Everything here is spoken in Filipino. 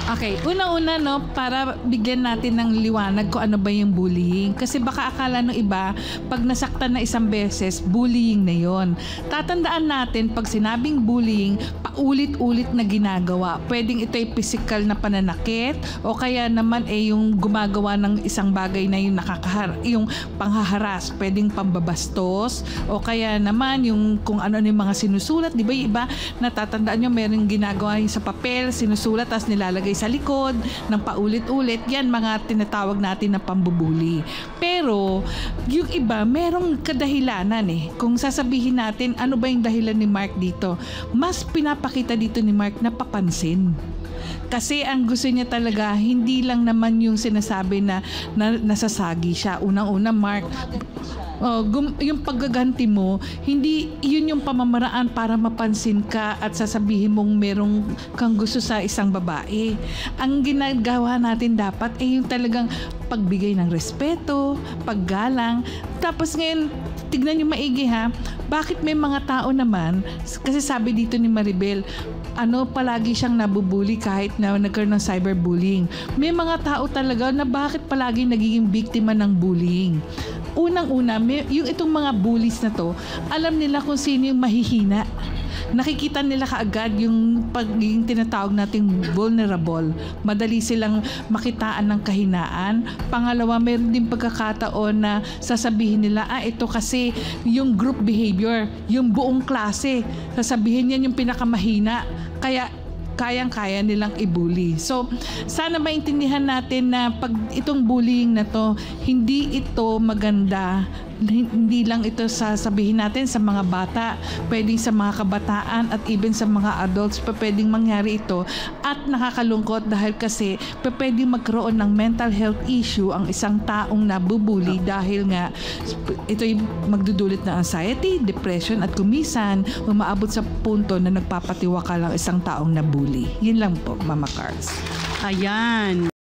Okay, una-una no, para bigyan natin ng liwanag kung ano ba yung bullying. Kasi baka akala ng iba, pag nasaktan na isang beses, bullying na yon. Tatandaan natin, pag sinabing bullying, paulit-ulit na ginagawa. Pwedeng ito ay physical na pananakit o kaya naman yung gumagawa ng isang bagay na yung yung panghaharas. Pwedeng pambabastos o kaya naman yung kung ano yung mga sinusulat. Di ba yung iba, natatandaan nyo, meron ginagawa yung sa papel, sinusulat, tapos nilalagay sa likod ng paulit-ulit. Yan mga tinatawag natin na pambubuli. Pero yung iba merong kadahilanan kung sasabihin natin ano ba yung dahilan ni Mark dito, mas pinapakita dito ni Mark na papansin. Kasi ang gusto niya talaga, hindi lang naman yung sinasabi na nasasagi siya. Unang-una, Mark, yung paggaganti mo, hindi yun yung pamamaraan para mapansin ka at sasabihin mong merong kang gusto sa isang babae. Ang ginagawa natin dapat ay yung talagang pagbigay ng respeto, paggalang. Tapos ngayon, tignan niyo maigi ha, bakit may mga tao naman, kasi sabi dito ni Maribel, palagi siyang nabubuli kahit na nagkaroon ng cyberbullying. May mga tao talaga na bakit palagi nagiging biktima ng bullying. Unang-una, yung itong mga bullies na to, alam nila kung sino yung mahihina. Nakikita nila kaagad yung pagiging tinatawag nating vulnerable. Madali silang makitaan ng kahinaan. Pangalawa, meron din pagkakataon na sasabihin nila, ito kasi yung group behavior, yung buong klase. Sasabihin yan yung pinakamahina. Kaya kayang-kaya nilang i-bully. So, sana maintindihan natin na pag itong bullying na to, hindi ito maganda. Hindi lang ito sasabihin natin sa mga bata, pwedeng sa mga kabataan at even sa mga adults, pwedeng mangyari ito. At nakakalungkot dahil kasi pwedeng magkaroon ng mental health issue ang isang taong nabubuli dahil nga ito'y magdudulot ng anxiety, depression at kumisan umaabot sa punto na nagpapatiwakal ang isang taong nabuli. Yun lang po, Mama Cars. Ayan.